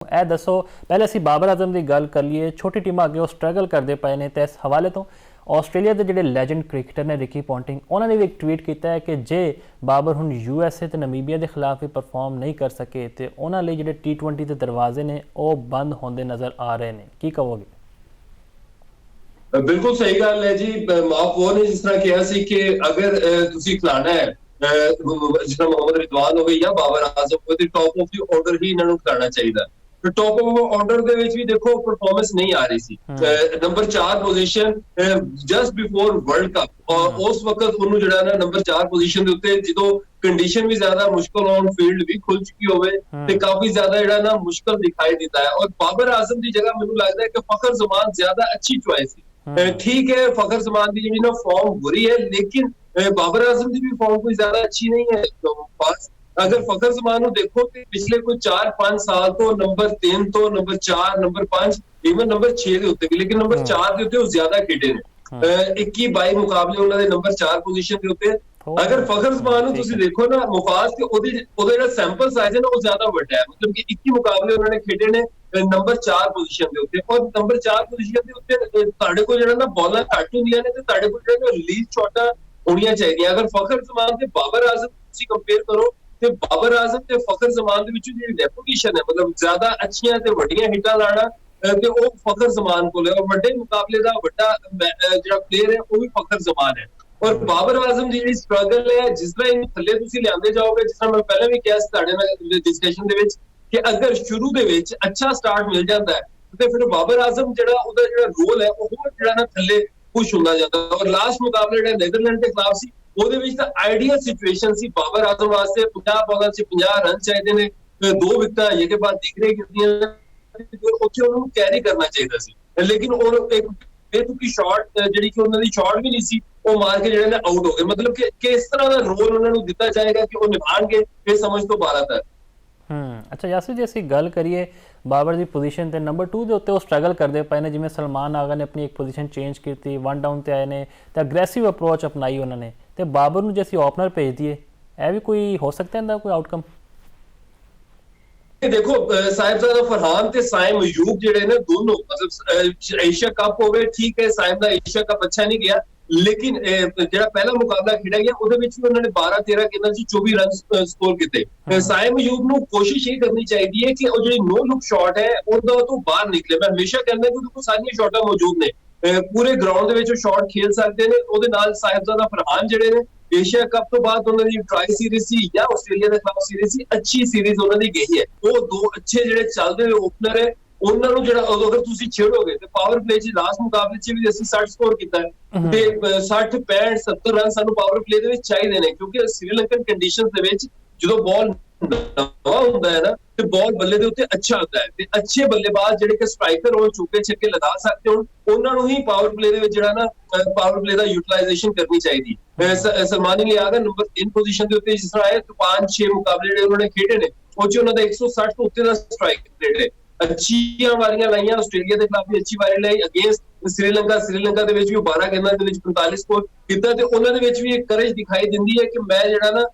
ਇਹ ਦੱਸੋ, ਪਹਿਲੇ ਅਸੀਂ ਬਾਬਰ ਆਜ਼ਮ ਦੀ ਗੱਲ ਕਰ ਲਈਏ। ਛੋਟੀ ਟੀਮਾਂ ਅੱਗੇ ਉਹ ਸਟਰਗਲ ਕਰਦੇ ਪਏ ਨੇ ਤੇ ਇਸ ਹਵਾਲੇ ਤੋਂ ਆਸਟ੍ਰੇਲੀਆ ਦੇ ਜਿਹੜੇ ਲੈਜੈਂਡ ਕ੍ਰਿਕਟਰ ਨੇ ਰਿਕੀ ਪੌਂਟਿੰਗ, ਉਹਨਾਂ ਨੇ ਵੀ ਇੱਕ ਟਵੀਟ ਕੀਤਾ ਹੈ ਕਿ ਜੇ ਬਾਬਰ ਹੁਣ USA ਤੇ ਨਮੀਬੀਆ ਦੇ ਖਿਲਾਫ ਵੀ ਪਰਫਾਰਮ ਨਹੀਂ ਕਰ ਸਕੇ ਤੇ ਉਹਨਾਂ ਲਈ ਜਿਹੜੇ T20 ਦੇ ਦਰਵਾਜ਼ੇ ਨੇ ਉਹ ਬੰਦ ਹੁੰਦੇ ਨਜ਼ਰ ਆ ਰਹੇ ਨੇ। ਕੀ ਕਹੋਗੇ? ਬਿਲਕੁਲ ਸਹੀ ਗੱਲ ਹੈ ਜੀ। ਮਾਰਕ ਵੋਰ ਨੇ ਜਿਸ ਤਰ੍ਹਾਂ ਕਿਹਾ ਸੀ ਕਿ ਅਗਰ ਤੁਸੀਂ ਖਿਲਾਣਾ ਹੈ ਜਿਸ ਤਰ੍ਹਾਂ ਮੁਹੰਮਦ ਰਿਜ਼ਵਾਨ ਹੋਵੇ ਜਾਂ ਬਾਬਰ ਆਜ਼ਮ ਹੋਵੇ ਤੇ ਟੌਪ ਆਫ ਦੀ ਆਰਡਰ ਹੀ ਇਹਨਾਂ ਨੂੰ ਖਿਲਾਣਾ ਚਾਹੀਦਾ। ਤੇ ਟੌਪ ਆਫ ਆਰਡਰ ਦੇ ਵਿੱਚ ਵੀ ਦੇਖੋ ਪਰਫਾਰਮੈਂਸ ਨਹੀਂ ਆ ਰਹੀ ਸੀ। Number 4 position just before world cup, ਉਸ ਵਕਤ ਉਹਨੂੰ ਜਿਹੜਾ ਨਾ ਨੰਬਰ 4 ਪੋਜੀਸ਼ਨ ਦੇ ਉੱਤੇ ਜਦੋਂ ਕੰਡੀਸ਼ਨ ਵੀ ਜ਼ਿਆਦਾ ਮੁਸ਼ਕਲ ਹੋਣ, ਫੀਲਡ ਵੀ ਖੁੱਲ ਚੁੱਕੀ ਹੋਵੇ ਤੇ ਕਾਫੀ ਜ਼ਿਆਦਾ ਜਿਹੜਾ ਨਾ ਮੁਸ਼ਕਲ ਦਿਖਾਈ ਦਿੱਤਾ ਹੈ। ਔਰ ਬਾਬਰ ਆਜ਼ਮ ਦੀ ਜਗ੍ਹਾ ਮੈਨੂੰ ਲੱਗਦਾ ਹੈ ਕਿ ਫਖਰ ਜ਼ਮਾਨ ਜ਼ਿਆਦਾ ਅੱਛੀ ਚੁਆਇਸ ਸੀ। ठीक है, फखर जमान की जी ना फॉर्म बुरी है, लेकिन बाबर आजम की भी फॉर्म कोई ज्यादा अच्छी नहीं है लोगों के पास। अगर फखर जमान को देखो तो पिछले कोई 4-5 साल तो नंबर 3 तो नंबर 4 नंबर 5 इवन नंबर 6 ਦੇ ਉੱਤੇ ਵੀ, लेकिन नंबर 4 ਦੇ ਉੱਤੇ ਉਹ ਜ਼ਿਆਦਾ ਖੇਡੇ ਨੇ। 21-22 ਮੁਕਾਬਲੇ ਉਹਨਾਂ ਦੇ ਨੰਬਰ 4 ਪੋਜੀਸ਼ਨ ਦੇ ਉੱਤੇ। अगर फखर जमान ਨੂੰ ਤੁਸੀਂ ਦੇਖੋ ਨਾ ਮੁਫਾਜ਼ ਤੇ ਉਹਦਾ ਜਿਹੜਾ ਸੈਂਪਲ ਸਾਈਜ਼ ਹੈ ਨਾ ਉਹ ਜ਼ਿਆਦਾ ਵੱਡਾ ਹੈ। ਮਤਲਬ ਕਿ 21 ਮੁਕਾਬਲੇ ਉਹਨਾਂ ਨੇ ਖੇਡੇ ਨੇ ਨੰਬਰ 4 ਪੋਜੀਸ਼ਨ ਦੇ ਉੱਤੇ। ਔਰ ਨੰਬਰ 4 ਪੋਜੀਸ਼ਨ ਦੇ ਉੱਤੇ ਤੁਹਾਡੇ ਕੋਲ ਜਿਹੜਾ ਨਾ ਬੋਲਾਂ ਘੱਟ ਹੁੰਦੀਆਂ ਨੇ ਤੇ ਤੁਹਾਡੇ ਕੋਲ ਜਿਹੜਾ ਰਿਲੀਜ਼ ਸ਼ਾਟਾਂ ਹੋਣੀਆਂ ਚਾਹੀਦੀਆਂ। ਅਗਰ ਫਖਰ ਜ਼ਮਾਨ ਤੇ ਬਾਬਰ ਆਜ਼ਮ ਤੁਸੀਂ ਕੰਪੇਅਰ ਕਰੋ ਤੇ ਬਾਬਰ ਆਜ਼ਮ ਤੇ ਫਖਰ ਜ਼ਮਾਨ ਦੇ ਵਿੱਚ ਜਿਹੜੀ ਰੈਪੂਟੇਸ਼ਨ ਹੈ, ਮਤਲਬ ਜ਼ਿਆਦਾ ਅੱਛੀਆਂ ਤੇ ਵੱਡੀਆਂ ਹਿੱਟਾਂ ਲਾਣਾ ਤੇ ਉਹ ਫਖਰ ਜ਼ਮਾਨ ਕੋਲ ਹੈ। ਔਰ ਵੱਡੇ ਮੁਕਾਬਲੇ ਦਾ ਵੱਡਾ ਜਿਹੜਾ ਪਲੇਅਰ ਹੈ ਉਹ ਵੀ ਫਖਰ ਜ਼ਮਾਨ ਹੈ। ਔਰ ਬਾਬਰ ਆਜ਼ਮ ਦੀ ਜਿਹੜੀ ਸਟਰਗਲ ਹੈ, ਜਿਸ ਤਰ੍ਹਾਂ ਇਹਨੂੰ ਥੱਲੇ ਤੁਸੀਂ ਲਿਆਂਦੇ ਜਾਓਗੇ, ਜਿਸ ਤਰ੍ਹਾਂ ਮੈਂ ਪਹਿਲਾਂ ਵੀ ਕਿਹਾ ਸੀ ਤੁਹਾਡੇ ਨਾਲ ਡਿਸਕਸ਼ਨ ਦੇ ਵਿੱਚ ਕਿ ਅਗਰ ਸ਼ੁਰੂ ਦੇ ਵਿੱਚ ਅੱਛਾ ਸਟਾਰਟ ਮਿਲ ਜਾਂਦਾ ਹੈ ਤੇ ਫਿਰ ਬਾਬਰ ਆਜ਼ਮ ਜਿਹੜਾ ਉਹਦਾ ਜਿਹੜਾ ਰੋਲ ਹੈ ਉਹ ਹੋਰ ਜਿਹੜਾ ਨਾ ਥੱਲੇ ਪੁਸ਼ ਹੁੰਦਾ ਜਾਂਦਾ। ਔਰ ਲਾਸਟ ਮੁਕਾਬਲਾ ਜਿਹੜਾ ਨੈਦਰਲੈਂਡ ਦੇ ਖਿਲਾਫ ਸੀ ਉਹਦੇ ਵਿੱਚ ਤਾਂ ਆਈਡੀਅਲ ਸਿਚੁਏਸ਼ਨ ਸੀ ਬਾਬਰ ਆਜ਼ਮ ਵਾਸਤੇ। 50 ਬਾਲਾਂ 'ਚ 50 ਰਨ ਚਾਹੀਦੇ ਨੇ, 2 ਵਿਕਟਾਂ ਇਹ ਕੇ ਬਾਅਦ ਦਿਖ ਰਹੀ ਕਿਤਨੀਆਂ, ਉੱਥੇ ਉਹਨਾਂ ਨੂੰ ਕੈਰੀ ਕਰਨਾ ਚਾਹੀਦਾ ਸੀ। ਲੇਕਿਨ ਉਹ ਇੱਕ ਬੇਤੁਕੀ ਸ਼ਾਟ ਜਿਹੜੀ ਕਿ ਉਹਨਾਂ ਦੀ ਸ਼ਾਟ ਵੀ ਨਹੀਂ ਸੀ, ਉਹ ਮਾਰ ਕੇ ਜਿਹੜੇ ਨੇ ਆਊਟ ਹੋ ਗਏ। ਮਤਲਬ ਕਿ ਕਿਸ ਤਰ੍ਹਾਂ ਦਾ ਰੋਲ ਉਹਨਾਂ ਨੂੰ ਦਿੱਤਾ ਜਾਏਗਾ ਕਿ ਉਹ ਨਿਭਾਣਗੇ, ਇਹ ਸਮਝ ਤੋਂ ਬਾਹਰ ਹੈ। ਅੱਛਾ ਯਾਸਿਰ ਜੀ, ਅਸੀਂ ਗੱਲ ਕਰੀਏ ਬਾਬਰ ਦੀ ਪੋਜੀਸ਼ਨ ਤੇ ਨੰਬਰ 2 ਦੇ ਉੱਤੇ ਉਹ ਸਟਰਗਲ ਕਰਦੇ ਪਏ ਨੇ। ਜਿਵੇਂ ਸਲਮਾਨ ਆਗਾ ਨੇ ਆਪਣੀ ਇੱਕ ਪੋਜੀਸ਼ਨ ਚੇਂਜ ਕੀਤੀ, 1 ਡਾਊਨ ਤੇ ਆਏ ਨੇ ਤੇ ਅਗਰੈਸਿਵ ਅਪਰੋਚ ਅਪਣਾਈ ਉਹਨਾਂ ਨੇ, ਤੇ ਬਾਬਰ ਨੂੰ ਜੇ ਅਸੀਂ ਓਪਨਰ ਭੇਜ ਦਈਏ ਇਹ ਵੀ ਕੋਈ ਹੋ ਸਕਦਾ ਇਹਦਾ ਕੋਈ ਆਊਟਕਮ? देखो साहिबजादा फरहान ते साइम अयूब ਜਿਹੜੇ ਨੇ ਦੋਨੋਂ, ਮਤਲਬ ਏਸ਼ੀਆ ਕੱਪ ਹੋਵੇ ਠੀਕ ਹੈ, ਸਾइम ਦਾ ਏਸ਼ੀਆ ਕੱਪ ਅੱਛਾ ਨਹੀਂ ਗਿਆ, ਲੇਕਿਨ ਜਿਹੜਾ ਪਹਿਲਾ ਮੁਕਾਬਲਾ ਖੇਡਿਆ ਗਿਆ ਉਹਦੇ ਵਿੱਚ ਵੀ ਉਹਨਾਂ ਨੇ 12-13 ਗੇਂਦਾਂ 'ਚ 24 ਰਨ ਸਕੋਰ ਕੀਤੇ। ਸਾइम ਅਯੂਬ ਨੂੰ ਕੋਸ਼ਿਸ਼ ਇਹ ਕਰਨੀ ਚਾਹੀਦੀ ਹੈ ਕਿ ਉਹ ਜਿਹੜੀ ਨੋ ਲੁੱਕ ਸ਼ਾਟ ਹੈ ਉਹਦਾ ਤੋਂ ਬਾਹਰ ਨਿਕਲੇ। ਮੈਂ ਹਮੇਸ਼ਾ ਕਹਿੰਦਾ ਕਿ ਉਹਦੇ ਕੋਲ ਸਾਰੀਆਂ ਸ਼ਾਟਾਂ ਮੌਜੂਦ ਨੇ, ਪੂਰੇ ਗਰਾਊਂਡ ਦੇ ਵਿੱਚ ਉਹ ਸ਼ਾਟ ਖੇਲ ਸਕਦੇ ਨੇ। ਉਹਦੇ ਨਾਲ ਸਾहिबजादा फरहान ਜਿਹੜੇ ਨੇ ਏਸ਼ੀਆ ਕੱਪ ਤੋਂ ਬਾਅਦ ਉਹਨਾਂ ਦੀ ਟਰਾਈ ਸੀਰੀਜ਼ ਸੀ ਜਾਂ ਆਸਟ੍ਰੇਲੀਆ ਦੇ ਖਿਲਾਫ ਸੀਰੀਜ਼ ਸੀ, ਅੱਛੀ ਸੀਰੀਜ਼ ਉਹਨਾਂ ਦੀ ਗਈ ਹੈ। ਉਹ ਦੋ ਅੱਛੇ ਜਿਹੜੇ ਚੱਲਦੇ ਹੋਏ ਓਪਨਰ ਹੈ, ਉਹਨਾਂ ਨੂੰ ਜਿਹੜਾ ਅਗਰ ਤੁਸੀਂ ਛੇੜੋਗੇ ਤੇ ਪਾਵਰ ਪਲੇ 'ਚ ਲਾਸਟ ਮੁਕਾਬਲੇ 'ਚ ਵੀ ਅਸੀਂ 60 ਸਕੋਰ ਕੀਤਾ ਹੈ ਤੇ 60 65 70 ਰਨ ਸਾਨੂੰ ਪਾਵਰ ਪਲੇ ਦੇ ਵਿੱਚ ਚਾਹੀਦੇ ਨੇ, ਕਿਉਂਕਿ ਸ੍ਰੀਲੰਕਨ ਕੰਡੀਸ਼ਨਸ ਦੇ ਵਿੱਚ ਜਦੋਂ ਬਾਲ ਨਵਾਂ ਹੁੰਦਾ ਹੈ ਨਾ ਤੇ ਬਾਲ ਬੱਲੇ ਦੇ ਉੱਤੇ ਅੱਛਾ ਹੁੰਦਾ ਹੈ ਤੇ ਅੱਛੇ ਬੱਲੇਬਾਜ਼ ਜਿਹੜੇ ਕਿ ਸਟ੍ਰਾਈਕਰ ਹੋਣ, ਚੌਕੇ ਛੱਕੇ ਲਗਾ ਸਕਦੇ ਹੋਣ, ਉਹਨਾਂ ਨੂੰ ਹੀ ਪਾਵਰ ਪਲੇ ਦੇ ਵਿੱਚ ਜਿਹੜਾ ਨਾ ਪਾਵਰ ਪਲੇ ਦਾ ਯੂਟਿਲਾਈਜੇਸ਼ਨ ਕਰਨੀ ਚਾਹੀਦੀ। ਸਲਮਾਨ ਅਲੀ ਆਗਾ ਨੰਬਰ 3 ਪੋਜੀਸ਼ਨ ਦੇ ਉੱਤੇ ਜਿਸ ਤਰ੍ਹਾਂ ਆਏ 5-6 ਮੁਕਾਬਲੇ ਜਿਹੜੇ ਉਹਨਾਂ ਨੇ ਖੇਡੇ ਨੇ ਉਹ 'ਚ ਉਹਨਾਂ ਦਾ 160 ਤੋਂ ਉੱਤੇ ਦਾ ਸਟ੍ਰਾਈਕ ਰੇਟ ਹੈ। ਅੱਛੀਆਂ ਵਾਰੀਆਂ ਲਾਈਆਂ, ਆਸਟ੍ਰੇਲੀਆ ਦੇ ਖਿਲਾਫ ਵੀ ਅੱਛੀ ਵਾਰੀ ਲਾਈ, ਅਗੇਂਸਟ ਸ੍ਰੀਲੰਕਾ ਦੇ ਵਿੱਚ ਵੀ 12 ਗੇਂਦਾਂ ਦੇ ਵਿੱਚ 45 ਸਕੋਰ ਕੀਤਾ ਤੇ ਉਹਨਾਂ ਦੇ ਵਿੱਚ ਵੀ ਇੱਕ ਕਰੇਜ ਦਿਖਾਈ ਦਿੰਦੀ ਹੈ ਕਿ ਮੈਂ ਜਿਹੜਾ ਨਾ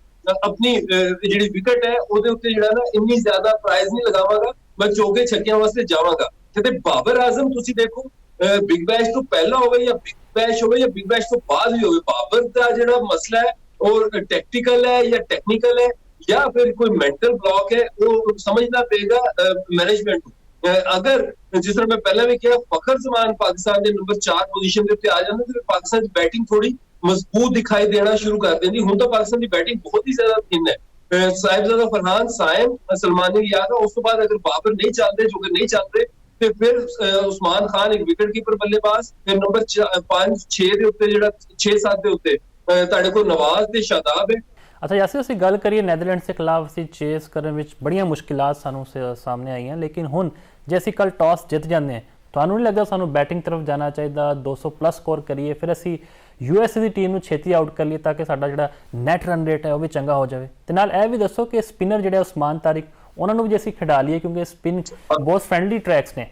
ਆਪਣੀ ਜਿਹੜੀ ਵਿਕਟ ਹੈ ਉਹਦੇ ਉੱਤੇ ਜਿਹੜਾ ਨਾ ਇੰਨੀ ਜ਼ਿਆਦਾ ਪ੍ਰਾਈਜ਼ ਨਹੀਂ ਲਗਾਵਾਂਗਾ, ਮੈਂ ਚੌਕੇ ਛੱਕਿਆਂ ਵਾਸਤੇ ਜਾਵਾਂਗਾ। ਤੇ ਬਾਬਰ ਆਜ਼ਮ ਤੁਸੀਂ ਦੇਖੋ ਬਿਗ ਬੈਸ਼ ਤੋਂ ਪਹਿਲਾਂ ਹੋਵੇ ਜਾਂ ਬਿਗ ਬੈਸ਼ ਹੋਵੇ ਜਾਂ ਬਿਗ ਬੈਸ਼ ਤੋਂ ਬਾਅਦ ਵੀ ਹੋਵੇ, ਬਾਬਰ ਦਾ ਜਿਹੜਾ ਮਸਲਾ ਹੈ ਉਹ ਟੈਕਟੀਕਲ ਹੈ ਜਾਂ ਟੈਕਨੀਕਲ ਹੈ ਜਾਂ ਫਿਰ ਕੋਈ ਮੈਂਟਲ ਬਲੌਕ ਹੈ, ਉਹ ਸਮਝਣਾ ਪਏਗਾ ਮੈਨੇਜਮੈਂਟ ਨੂੰ। ਅਗਰ ਜਿਸ ਤਰ੍ਹਾਂ ਮੈਂ ਪਹਿਲਾਂ ਵੀ ਕਿਹਾ ਫਖਰ ਜ਼ਮਾਨ ਪਾਕਿਸਤਾਨ ਦੇ ਨੰਬਰ 4 ਪੋਜੀਸ਼ਨ ਦੇ ਉੱਤੇ ਆ ਜਾਂਦੇ ਤੇ ਪਾਕਿਸਤਾਨ ਦੀ ਬੈਟਿੰਗ ਥੋੜੀ ਮਜ਼ਬੂਤ ਦਿਖਾਈ ਦੇਣਾ ਸ਼ੁਰੂ ਕਰ ਦਿੰਦੀ। ਹੁਣ ਤਾਂ ਪਾਕਿਸਤਾਨ ਦੀ ਬੈਟਿੰਗ ਬਹੁਤ ਹੀ ਜ਼ਿਆਦਾ ਥਿਨ ਹੈ। साहिबजादा फरहान, साइम, सलमान अली आगा, ਉਸ ਤੋਂ ਬਾਅਦ ਅਗਰ ਬਾਬਰ ਨਹੀਂ ਚੱਲਦੇ, ਜੋ ਕਿ ਨਹੀਂ ਚੱਲਦੇ, ਤੇ ਫਿਰ ਉਸਮਾਨ ਖਾਨ ਇੱਕ ਵਿਕਟ ਕੀਪਰ ਬੱਲੇਬਾਜ਼, ਫਿਰ ਨੰਬਰ 5-6 ਦੇ ਉੱਤੇ ਜਿਹੜਾ 6-7 ਦੇ ਉੱਤੇ ਤੁਹਾਡੇ ਕੋਲ ਨਵਾਜ਼ ਤੇ ਸ਼ਾਦਾਬ ਹੈ। ਅੱਛਾ ਯਾਸਿਰ, ਅਸੀਂ ਗੱਲ ਕਰੀਏ ਨੈਦਰਲੈਂਡਸ ਦੇ ਖਿਲਾਫ ਅਸੀਂ ਚੇਸ ਕਰਨ ਵਿੱਚ ਬੜੀਆਂ ਮੁਸ਼ਕਿਲਾਂ ਸਾਨੂੰ ਸਾਹਮਣੇ ਆਈਆਂ, ਲੇਕਿਨ ਹੁਣ ਜੇ ਅਸੀਂ ਕੱਲ ਟਾਸ ਜਿੱਤ ਜਾਂਦੇ ਹਾਂ, ਤੁਹਾਨੂੰ ਨਹੀਂ ਲੱਗਦਾ ਸਾਨੂੰ ਬੈਟਿੰਗ ਤਰਫ ਜਾਣਾ ਚਾਹੀਦਾ, 200+ ਸਕੋਰ ਕਰੀਏ, ਫਿਰ ਅਸੀਂ USA ਦੀ ਟੀਮ ਨੂੰ ਛੇਤੀ ਆਊਟ ਕਰ ਲਈਏ ਤਾਂ ਕਿ ਸਾਡਾ ਜਿਹੜਾ ਨੈਟ ਰਨ ਰੇਟ ਹੈ ਉਹ ਵੀ ਚੰਗਾ ਹੋ ਜਾਵੇ? ਤੇ ਨਾਲ ਇਹ ਵੀ ਦੱਸੋ ਕਿ ਸਪਿਨਰ ਜਿਹੜੇ ਉਸਮਾਨ ਤਾਰਿਕ, ਉਹਨਾਂ ਨੂੰ ਵੀ ਜੇ ਅਸੀਂ ਖਿਡਾ ਲਈਏ, ਕਿਉਂਕਿ ਸਪਿਨ ਬਹੁਤ ਫ੍ਰੈਂਡਲੀ ਟਰੈਕਸ ਨੇ।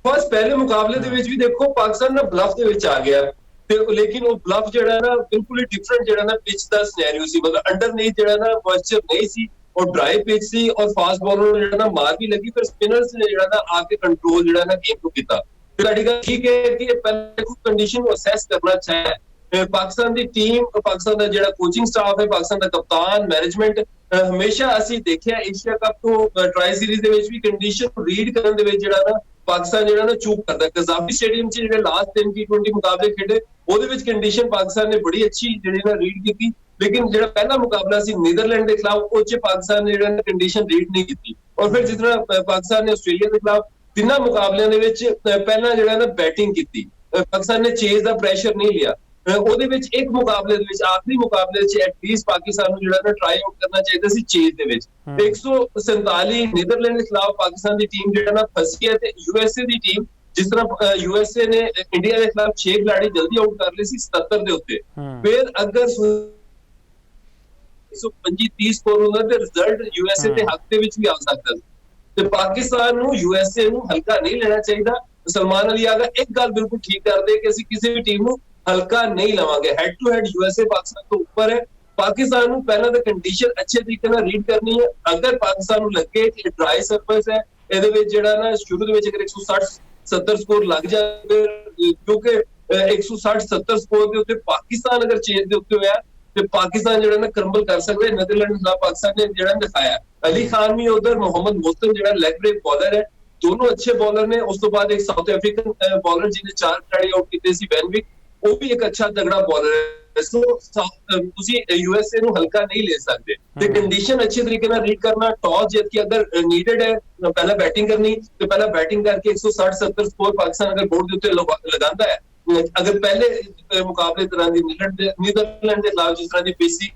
ਬਸ ਪਹਿਲੇ ਮੁਕਾਬਲੇ ਦੇ ਵਿੱਚ ਵੀ ਦੇਖੋ ਪਾਕਿਸਤਾਨ ਨਾ ਬਲਫ ਦੇ ਵਿੱਚ ਆ ਗਿਆ ਤੇ ਲੇਕਿਨ ਉਹ ਬਲਫ ਜਿਹੜਾ ਨਾ ਬਿਲਕੁਲ ਹੀ ਡਿਫਰੈਂਟ ਜਿਹੜਾ ਨਾ ਪਿਚ ਦਾ ਸਿਨੈਰੀਓ ਸੀ, ਮਤਲਬ ਅੰਡਰਨੀਥ ਜਿਹੜਾ ਨਾ ਮੋਇਸਚਰ ਨਹੀਂ ਸੀ ਔਰ ਡਰਾਈ ਪਿਚ ਸੀ ਔਰ ਫਾਸਟ ਬੋਲਰ ਨੂੰ ਜਿਹੜਾ ਨਾ ਮਾਰ ਵੀ ਲੱਗੀ, ਫਿਰ ਸਪਿਨਰਸ ਨੇ ਜਿਹੜਾ ਨਾ ਆ ਕੇ ਕੰਟਰੋਲ ਜਿਹੜਾ ਨਾ ਗੇਮ ਨੂੰ ਕੀਤਾ। ਤੇ ਤੁਹਾਡੀ ਗੱਲ ਠੀਕ ਹੈ ਕਿ ਪਹਿਲੇ ਕੁਝ ਕੰਡੀਸ਼ਨ ਨੂੰ ਅਸੈਸ ਕਰਨਾ ਚਾਹੀਦਾ। ਪਾਕਿਸਤਾਨ ਦੀ ਟੀਮ, ਪਾਕਿਸਤਾਨ ਦਾ ਜਿਹੜਾ ਕੋਚਿੰਗ ਸਟਾਫ ਹੈ, ਪਾਕਿਸਤਾਨ ਦਾ ਕਪਤਾਨ, ਮੈਨੇਜਮੈਂਟ, ਹਮੇਸ਼ਾ ਅਸੀਂ ਦੇਖਿਆ ਏਸ਼ੀਆ ਕੱਪ ਤੋਂ ਟਰਾਈ ਸੀਰੀਜ਼ ਦੇ ਵਿੱਚ ਵੀ ਕੰਡੀਸ਼ਨ ਨੂੰ ਰੀਡ ਕਰਨ ਦੇ ਵਿੱਚ ਜਿਹੜਾ ਨਾ ਪਾਕਿਸਤਾਨ ਜਿਹੜਾ ਨਾ ਚੂਕ ਕਰਦਾ। ਕਜ਼ਾਫੀ ਸਟੇਡੀਅਮ 'ਚ ਜਿਹੜੇ ਲਾਸਟ 3 T20 ਮੁਕਾਬਲੇ ਖੇਡੇ ਉਹਦੇ ਵਿੱਚ ਕੰਡੀਸ਼ਨ ਪਾਕਿਸਤਾਨ ਨੇ ਬੜੀ ਅੱਛੀ ਜਿਹੜੀ ਨਾ ਰੀਡ ਕੀਤੀ, ਲੇਕਿਨ ਜਿਹੜਾ ਪਹਿਲਾ ਮੁਕਾਬਲਾ ਸੀ ਨੀਦਰਲੈਂਡ ਦੇ ਖਿਲਾਫ ਉਹ 'ਚ ਪਾਕਿਸਤਾਨ ਨੇ ਜਿਹੜਾ ਕੰਡੀਸ਼ਨ ਰੀਡ ਨਹੀਂ ਕੀਤੀ। ਔਰ ਫਿਰ ਜਿਸ ਤਰ੍ਹਾਂ ਪਾਕਿਸਤਾਨ ਨੇ ਆਸਟ੍ਰੇਲੀਆ ਦੇ ਖਿਲਾਫ ਤਿੰਨਾਂ ਮੁਕਾਬਲਿਆਂ ਦੇ ਵਿੱਚ ਪਹਿਲਾਂ ਜਿਹੜਾ ਨਾ ਬੈਟਿੰਗ ਕੀਤੀ, ਪਾਕਿਸਤਾਨ ਨੇ ਚੇਜ਼ ਦਾ ਪ੍ਰੈਸ਼ਰ ਨਹੀਂ ਲਿਆ। ਉਹਦੇ ਵਿੱਚ ਇੱਕ ਮੁਕਾਬਲੇ ਦੇ ਵਿੱਚ, ਆਖਰੀ ਮੁਕਾਬਲੇ 'ਚ ਐਟਲੀਸਟ ਪਾਕਿਸਤਾਨ ਨੂੰ ਜਿਹੜਾ ਨਾ ਟਰਾਈ ਆਊਟ ਕਰਨਾ ਚਾਹੀਦਾ ਸੀ ਚੇਜ਼ ਦੇ ਵਿੱਚ। 147 ਨੀਦਰਲੈਂਡ ਦੇ ਖਿਲਾਫ ਪਾਕਿਸਤਾਨ ਦੀ ਟੀਮ ਜਿਹੜਾ ਨਾ ਫਸੀ ਹੈ, ਤੇ ਯੂਐਸਏ ਦੀ ਟੀਮ ਜਿਸ ਤਰ੍ਹਾਂ ਯੂਐਸਏ ਨੇ ਇੰਡੀਆ ਦੇ ਖਿਲਾਫ 6 ਖਿਡਾਰੀ ਜਲਦੀ ਆਊਟ ਕਰ ਲਏ ਸੀ 77 ਦੇ ਉੱਤੇ, ਫਿਰ ਅਗਰ 125-30 ਸਕੋਰ ਹੁੰਦਾ ਤੇ ਰਿਜ਼ਲਟ ਯੂਐਸਏ ਦੇ ਹੱਕ ਦੇ ਵਿੱਚ ਵੀ ਆ ਸਕਦਾ ਸੀ। ਤੇ ਪਾਕਿਸਤਾਨ ਨੂੰ ਯੂਐਸਏ ਨੂੰ ਹਲਕਾ ਨਹੀਂ ਲੈਣਾ ਚਾਹੀਦਾ। ਸਲਮਾਨ ਅਲੀ ਆਗਾ ਇੱਕ ਗੱਲ ਬਿਲਕੁਲ ਠੀਕ ਕਰਦੇ ਕਿ ਅਸੀਂ ਕਿਸੇ ਵੀ ਟੀਮ ਨੂੰ ਹਲਕਾ ਨਹੀਂ ਲਵਾਂਗੇ। Head to head USA Pakistan ਤੋਂ ਉੱਪਰ ਹੈ। ਪਾਕਿਸਤਾਨ ਨੂੰ ਪਹਿਲਾਂ ਤਾਂ ਕੰਡੀਸ਼ਨ ਅੱਛੇ ਤਰੀਕੇ ਨਾਲ ਰੀਡ ਕਰਨੀ ਹੈ। ਅਗਰ ਪਾਕਿਸਤਾਨ ਨੂੰ ਲੱਗੇ ਕਿ ਡਰਾਈ ਸਰਫੇਸ ਹੈ, ਇਹਦੇ ਵਿੱਚ ਜਿਹੜਾ ਨਾ ਸ਼ੁਰੂ ਦੇ ਵਿੱਚ ਅਗਰ 160-70 ਸਕੋਰ ਲੱਗ ਜਾਵੇ, ਕਿਉਂਕਿ 160-70 ਸਕੋਰ ਦੇ ਉੱਤੇ ਪਾਕਿਸਤਾਨ ਅਗਰ ਚੇਜ਼ ਦੇ ਉੱਤੇ ਹੋਇਆ ਤੇ ਪਾਕਿਸਤਾਨ ਜਿਹੜਾ ਨਾ ਕਰੰਬਲ ਕਰ ਸਕਦਾ ਹੈ। ਨੀਦਰਲੈਂਡ ਖਿਲਾਫ ਪਾਕਿਸਤਾਨ ਨੇ ਜਿਹੜਾ ਦਿਖਾਇਆ, ਅਲੀ ਖਾਨ ਵੀ ਉਧਰ, ਮੁਹੰਮਦ ਮੁਸਤਨ ਜਿਹੜਾ ਲੈਗ ਬ੍ਰੇਕ ਬॉलर ਹੈ, ਦੋਨੋਂ ਅੱਛੇ ਬॉलर ਨੇ। ਉਸ ਤੋਂ ਬਾਅਦ ਇੱਕ ਸਾਊਥ ਅਫਰੀਕਨ ਬॉलर ਜਿਹਨੇ 4 ਖਿਡਾਰੀ ਆਊਟ ਕੀਤੇ ਸੀ, ਬੈਨਵਿਕ, ਉਹ ਵੀ ਇੱਕ ਅੱਛਾ ਤਗੜਾ ਬॉलर ਹੈ। ਸੋ ਤੁਸੀਂ ਯੂਐਸਏ ਨੂੰ ਹਲਕਾ ਨਹੀਂ ਲੈ ਸਕਦੇ ਤੇ ਕੰਡੀਸ਼ਨ ਅੱਛੇ ਤਰੀਕੇ ਨਾਲ ਰੀਡ ਕਰਨਾ। ਟੌਸ ਜਿੱਤ ਕੇ ਅਗਰ ਨੀਡਡ ਹੈ ਪਹਿਲਾਂ ਬੈਟਿੰਗ ਕਰਨੀ ਤੇ ਪਹਿਲਾਂ ਬੈਟਿੰਗ ਕਰਕੇ 160-70 ਸਕੋਰ ਪਾਕਿਸਤਾਨ ਅਗਰ ਬੋਰਡ ਦੇ ਉੱਤੇ ਲਗਾਉਂਦਾ ਹੈ, ਅਗਰ ਪਹਿਲੇ ਮੁਕਾਬਲੇ ਤਰ੍ਹਾਂ ਦੀ ਨੀਦਰਲੈਂਡ ਦੇ ਖਿਲਾਫ ਜਿਸ ਤਰ੍ਹਾਂ ਦੀ ਪੀਸੀ